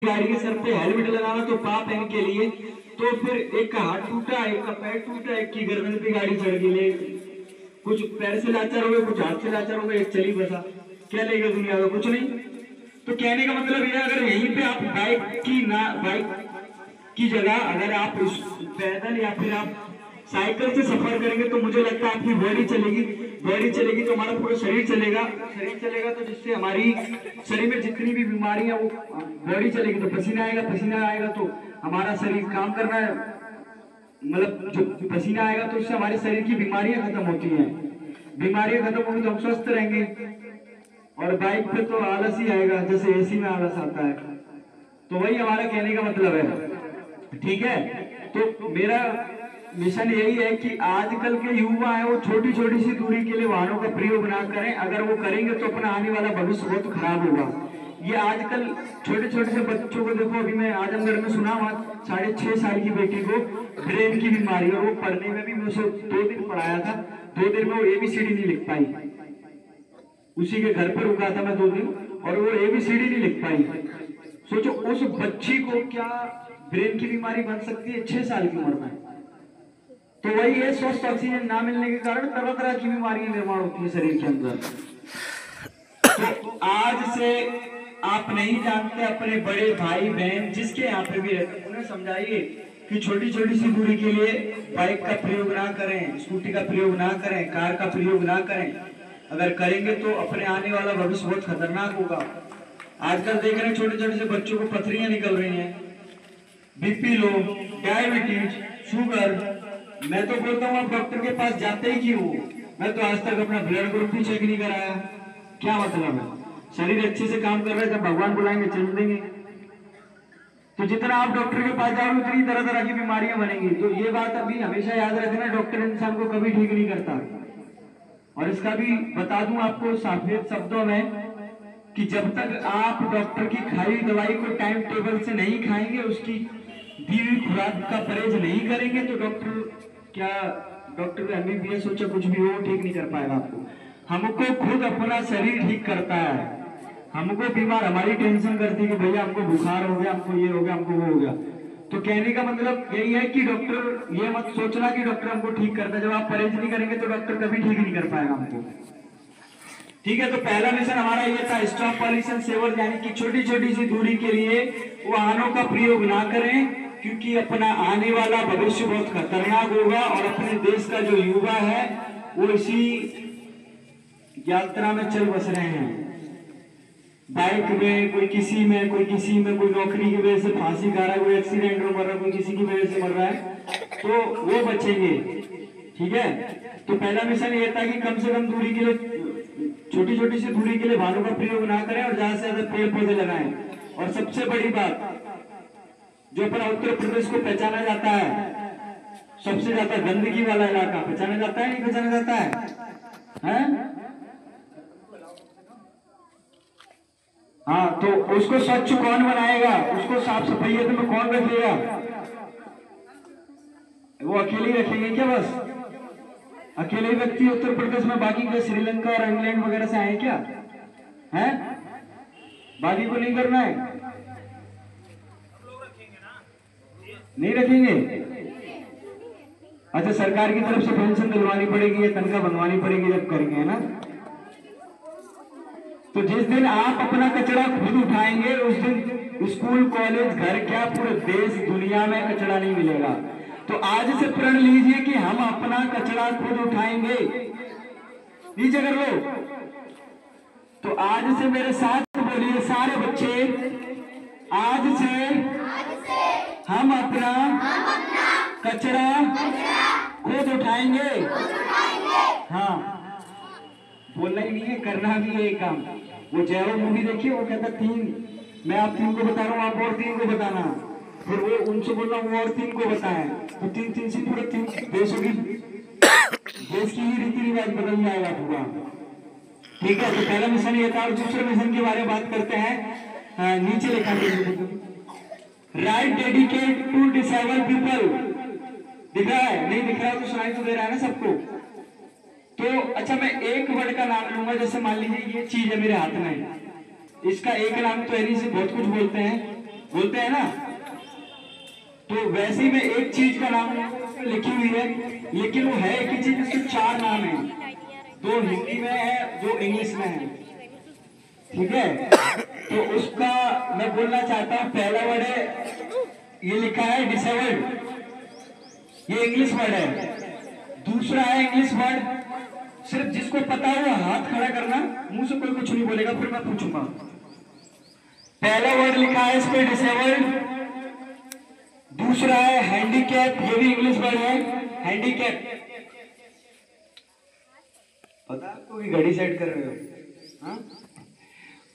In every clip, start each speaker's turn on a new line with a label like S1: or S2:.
S1: गाड़ी के सर पे हेलमेट लगाना तो पाप है इनके लिए। तो फिर एक का हाथ टूटा, एक का पैर टूटा, एक की गर्दन पे गाड़ी चढ़ गई, कुछ पैर से लाचार हो गए, कुछ हाथ से लाचार हो गए, एक चली बसा। क्या लेगा दुनिया का? कुछ नहीं। तो कहने का मतलब ये, अगर यहीं पे आप बाइक की जगह अगर आप पैदल या फिर आप साइकिल से सफर करेंगे तो मुझे लगता है आपकी बॉडी चलेगी तो हमारा पूरा शरीर चलेगा तो जिससे हमारी शरीर में जितनी भी बीमारी है वो बॉडी चलेगी तो पसीना आएगा तो हमारा शरीर काम करना है, मतलब जो पसीना आएगा तो उससे हमारे शरीर की बीमारियां खत्म होती हैं। बीमारियां खत्म होंगी तो हम स्वस्थ रहेंगे। और बाइक पे तो आलस ही आएगा, जैसे एसी में आलस आता है। तो वही हमारा कहने का मतलब है, ठीक है। तो मेरा मिशन यही है कि आजकल के युवा है वो छोटी छोटी सी दूरी के लिए वाहनों का प्रयोग ना करें। अगर वो करेंगे तो अपना आने वाला भविष्य बहुत खराब होगा। ये आजकल छोटे छोटे से बच्चों को देखो, अभी मैं आजमगढ़ में सुना वहाँ 6.5 साल की बेटी को ब्रेन की बीमारी, और वो पढ़ने में भी मैं उसे 2 दिन पढ़ाया था, 2 दिन में वो ABCD नहीं लिख पाई। उसी के घर पर रुका था मैं 2 दिन और वो ABCD नहीं लिख पाई। सोचो उस बच्ची को क्या ब्रेन की बीमारी बन सकती है 6 साल की उम्र में। तो वही है, स्वस्थ ऑक्सीजन ना मिलने के कारण तरह तरह की बीमारियां निर्माण होती है शरीर के अंदर। तो आज से आप नहीं जानते अपने बड़े भाई बहन जिसके यहाँ पे भी रहते उन्हें समझाइए कि छोटी छोटी सी दूरी के लिए बाइक का प्रयोग ना करें, स्कूटी का प्रयोग ना करें, कार का प्रयोग ना करें। अगर करेंगे तो अपने आने वाला भविष्य बहुत खतरनाक होगा। आजकल देख रहे हैं छोटे छोटे से बच्चों को पथरियां निकल रही हैं, BP लो, डायबिटीज, शुगर। मैं तो बोलता हूँ आप डॉक्टर के पास जाते ही क्यों? मैं तो आज तक अपना ब्लड ग्रुप भी चेक नहीं कराया। क्या मतलब है? शरीर अच्छे से काम कर रहा है, जब भगवान बुलाएंगे चल देंगे। तो जितना आप डॉक्टर के पास जाओगे उतनी तरह तरह की बीमारियां बनेंगी। तो ये बात अभी हमेशा याद रखना, डॉक्टर इंसान को कभी ठीक नहीं करता। और इसका भी बता दूं आपको साफेद शब्दों में कि जब तक आप डॉक्टर की खाई दवाई को टाइम टेबल से नहीं खाएंगे, उसकी दी हुई खुराक का परहेज नहीं करेंगे तो डॉक्टर MBBS हो चाहे कुछ भी हो ठीक नहीं कर पाएगा आपको। हमको खुद अपना शरीर ठीक करता है। हमको बीमार हमारी टेंशन करती है कि भैया हमको बुखार हो गया, हमको ये हो गया, हमको वो हो गया। तो कहने का मतलब यही है कि डॉक्टर, ये मत सोचना कि डॉक्टर हमको ठीक करता है। जब आप परहेज नहीं करेंगे तो डॉक्टर कभी ठीक नहीं कर पाएगा हमको, ठीक है। तो पहला मिशन हमारा ये था, स्टॉप पॉल्यूशन सेवर, यानी कि छोटी छोटी सी दूरी के लिए वाहनों का प्रयोग ना करें, क्योंकि अपना आने वाला भविष्य बहुत खतरनाक होगा। और अपने देश का जो युवा है वो इसी यात्रा में चल बस रहे हैं। बाइक में, कोई किसी में, कोई नौकरी की वजह से फांसी खा रहा है, कोई एक्सीडेंट में मर रहा है, कोई किसी की वजह से मर रहा है, तो वो बचेंगे, ठीक है। तो पहला मिशन ये था कि कम से कम दूरी के लिए, छोटी छोटी सी दूरी के लिए वाहनों का प्रयोग ना करें और ज्यादा से ज्यादा पेड़ पौधे लगाएं। और सबसे बड़ी बात, जो अपना उत्तर प्रदेश को पहचाना जाता है सबसे ज्यादा गंदगी वाला इलाका, पहचाना जाता है नहीं पहचाना जाता है? हाँ, तो उसको स्वच्छ कौन बनाएगा? उसको साफ सफाइयत में कौन रखेगा? वो अकेले ही रखेंगे क्या? बस अकेले ही व्यक्ति उत्तर प्रदेश में, बाकी के श्रीलंका और इंग्लैंड वगैरह से आए क्या? हैं? बाकी को नहीं करना है? नहीं रखेंगे? अच्छा, सरकार की तरफ से पेंशन दिलवानी पड़ेगी या तनख्वाह बनवानी पड़ेगी जब करेंगे, है ना? तो जिस दिन आप अपना कचरा खुद उठाएंगे उस दिन स्कूल, कॉलेज, घर, क्या पूरे देश दुनिया में कचरा नहीं मिलेगा। तो आज से प्रण लीजिए कि हम अपना कचरा खुद उठाएंगे। नीचे कर लो। तो आज से मेरे साथ बोलिए सारे बच्चे, आज से हम अपना कचरा खुद उठाएंगे। हाँ, बोलना ही नहीं है, करना भी है काम। वो जय मूवी देखिए, वो कहता 3, मैं आप 3 को बता रहा हूँ, आप और 3 को बताना। फिर वो उनसे बोल रहा हूँ और 3 को बताएं, तो 3 से पूरे 3 देश की ही रीति रिवाज बदल जाएगा पूरा, ठीक है। तो पहला मिशन ये था। और दूसरे मिशन के बारे में बात करते हैं। नीचे लिखा right dedicate to disable people, दिख रहा है? नहीं दिख रहा है तो सुनाई तो दे रहा है ना सबको? तो अच्छा, मैं एक वर्ड का नाम लूंगा। जैसे मान लीजिए ये चीज है मेरे हाथ में, इसका एक नाम तो एनी से बहुत कुछ बोलते हैं, बोलते हैं ना, तो वैसे ही में एक चीज का नाम लिखी हुई है, लेकिन वो है एक ही चीज, उसके 4 नाम है, 2 हिंदी में है, 2 इंग्लिश में है, ठीक है। तो उसका मैं बोलना चाहता हूँ, पहला वर्ड है, ये लिखा है डिसेबल्ड, ये इंग्लिश वर्ड है। दूसरा है इंग्लिश वर्ड, सिर्फ जिसको पता है वो हाथ खड़ा करना, मुंह से कोई कुछ नहीं बोलेगा, फिर मैं पूछूंगा। पहला वर्ड लिखा है इस पे डिसेबल्ड। दूसरा है हैंडीकैप, ये भी इंग्लिश वर्ड है, हैंडीकैप। पता आपको कि घड़ी सेट कर रहे हो? हाँ?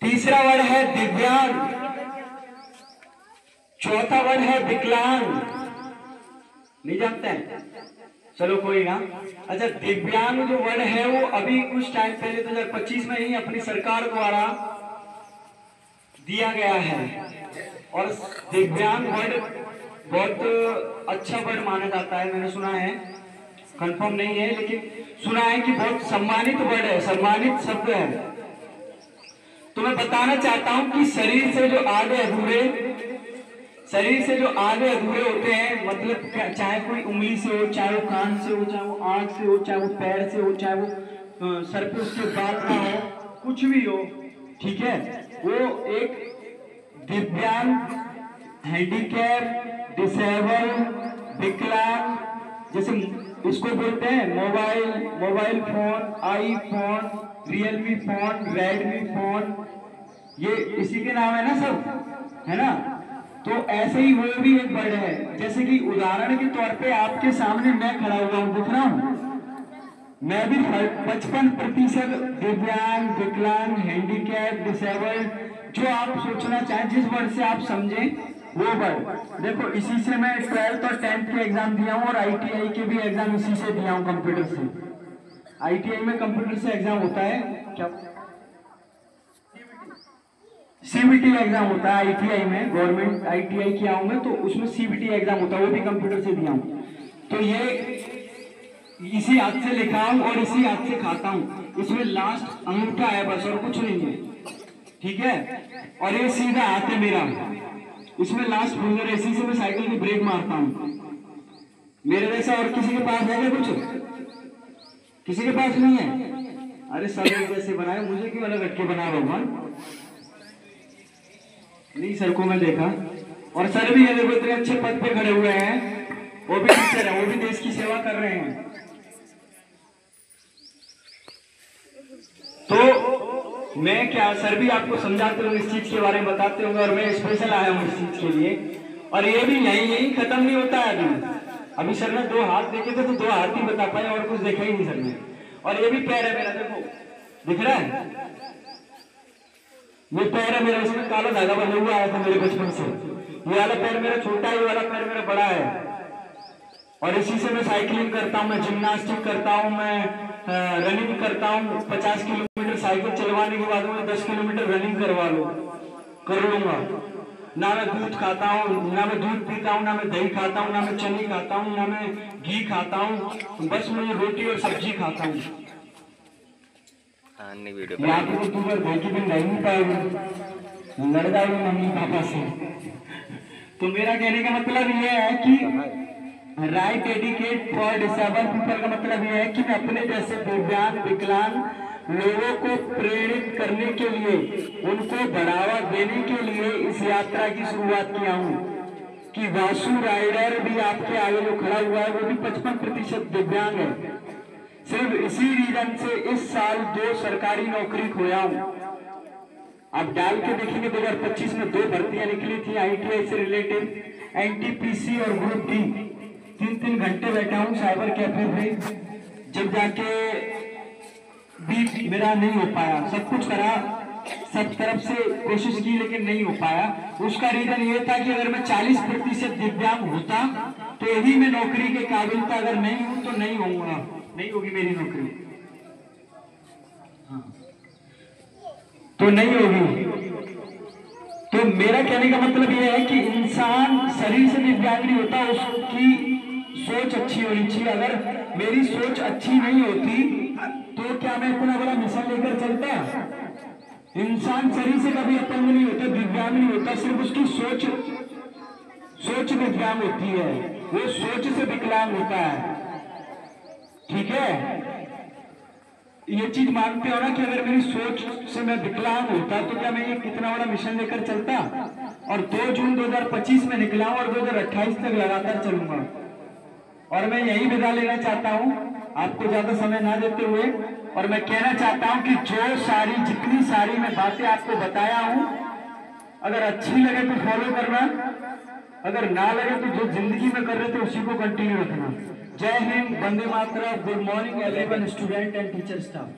S1: तीसरा वर्ड है दिव्यांग। चौथा वर्ड है विकलांग। नहीं जानते हैं? चलो कोई ना। अच्छा, दिव्यांग जो वर्ड है वो अभी कुछ टाइम पहले 2025 में ही अपनी सरकार द्वारा दिया गया है, और दिव्यांग वर्ड बहुत अच्छा वर्ड माना जाता है। मैंने सुना है, कंफर्म नहीं है, लेकिन सुना है कि बहुत सम्मानित वर्ड है, सम्मानित शब्द है। तो मैं बताना चाहता हूं कि शरीर से जो आधे अधूरे होते हैं, मतलब चाहे कोई उंगली से हो, चाहे वो कान से हो, चाहे वो आंख से हो, चाहे वो पैर से हो, चाहे वो सर पे उसके बाल ना हो, कुछ भी हो, ठीक है, वो एक दिव्यांग, हैंडीकैप, डिसेबल, विकलांग, जैसे इसको बोलते हैं mobile phone, iPhone, Realme phone, Redmi phone, ये इसी के नाम है ना सब, है ना। तो ऐसे ही वो भी एक वर्ड है। जैसे कि उदाहरण के तौर पे आपके सामने मैं खड़ा हुआ हूं, दिख रहा हूं, मैं भी 55% दिव्यांग, विकलांग, हैंडीकैप, डिसेबल्ड, जो आप सोचना चाहें, जिस वर्ड से आप समझें वो वर्ड। देखो, इसी से मैं 12th और 10th के एग्जाम दिया हूँ, और ITI के भी एग्जाम इसी से दिया हूँ, कंप्यूटर से। ITI में कंप्यूटर से एग्जाम होता है क्या? CBT एग्जाम होता है ITI में, गवर्नमेंट ITI किया हूं मैं, तो उसमें CBT एग्जाम होता है, वो भी कंप्यूटर से दिया हूं। तो ये इसी हाथ से लिखा हूं और इसी हाथ से खाता हूं, इसमें लास्ट अंगूठा है बस, और कुछ नहीं है, ठीक है। और ये सीधा हाथ है मेरा, इसमें लास्ट फिंगर है, इसी से मैं साइकिल की ब्रेक मारता हूं। मेरे जैसा और किसी के पास है क्या? कुछ किसी के पास नहीं है? अरे सब एक जैसे बनाए, मुझे क्यों अलग हटके बना भगवान? नहीं, सर को मैं देखा, और सर भी है, इतने अच्छे पद पे खड़े हुए हैं, वो भी टीचर है, वो भी देश की सेवा कर रहे हैं। तो मैं क्या, सर भी आपको समझाते होंगे, इस चीज के बारे में बताते होंगे, और मैं स्पेशल आया हूँ इस चीज के लिए। और ये भी यही खत्म नहीं होता है अभी सर ने 2 हाथ देखे थे, तो 2 हाथ ही बता पाए, और कुछ देखा ही नहीं सर ने। और ये भी पैर है मेरा, देखो दिख रहा है, ये पैर है मेरा, इसमें काला धागा बना हुआ आया था मेरे बचपन से। ये वाला पैर मेरा छोटा है, ये वाला पैर मेरा बड़ा है, और इसी से मैं साइकिलिंग करता हूँ, मैं जिम्नास्टिक करता हूँ, मैं रनिंग करता हूँ। 50 किलोमीटर साइकिल चलवाने के बाद मैं 10 किलोमीटर रनिंग कर लूंगा। ना मैं दूध खाता हूँ, ना मैं दूध पीता हूँ, ना मैं दही खाता हूँ, ना मैं चने खाता हूँ, ना मैं घी खाता हूँ, बस मैं रोटी और सब्जी खाता हूँ। नहीं पाएगी, लड़ जाएगी मम्मी पापा से। तो मेरा कहने का मतलब ये है कि right adequate for disable people का मतलब ये है कि मैं अपने जैसे दिव्यांग, विकलांग लोगों को प्रेरित करने के लिए, उनको बढ़ावा देने के लिए इस यात्रा की शुरुआत किया हूँ कि वासु राइडर भी आपके आगे जो खड़ा हुआ है वो भी 55% दिव्यांग है। सिर्फ इसी रीजन से इस साल 2 सरकारी नौकरी खोया हूँ। आप डाल के देखेंगे 2025 में 2 भर्तियां निकली थी ITI से रिलेटेड, NTPC और ग्रुप डी। 3-3 घंटे बैठा हूँ साइबर कैफे पे, जब जाके भी मेरा नहीं हो पाया। सब कुछ करा, सब तरफ से कोशिश की, लेकिन नहीं हो पाया। उसका रीजन ये था कि अगर मैं 40% दिव्यांग होता तो यही मैं नौकरी के काबिल था, अगर नहीं हूं तो नहीं होऊंगा, नहीं होगी मेरी नौकरी, तो नहीं होगी। तो मेरा कहने का मतलब यह है कि इंसान शरीर से दिव्यांग नहीं होता, उसकी सोच अच्छी होनी चाहिए। अगर मेरी सोच अच्छी नहीं होती तो क्या मैं इतना बड़ा मिशन लेकर चलता?
S2: इंसान शरीर से कभी अपंग नहीं होता, दिव्यांग नहीं होता, सिर्फ उसकी सोच दिव्यांग होती है, वो सोच से विकलांग होता है। ठीक है, ये चीज मानते हो ना कि अगर मेरी सोच से मैं विकलांग होता तो क्या मैं ये कितना बड़ा मिशन लेकर चलता। और 2 जून 2025 में निकला हूं और 2028 तक लगातार चलूंगा। और मैं यही विदा लेना चाहता हूं, आपको ज्यादा समय ना देते हुए, और मैं कहना चाहता हूं कि जितनी सारी मैं बातें आपको बताया हूं, अगर अच्छी लगे तो फॉलो करना, अगर ना लगे तो जो जिंदगी में कर रहे थे उसी को कंटिन्यू रखना। जय हिंद, वंदे मातरम, good morning everyone, student and teacher staff.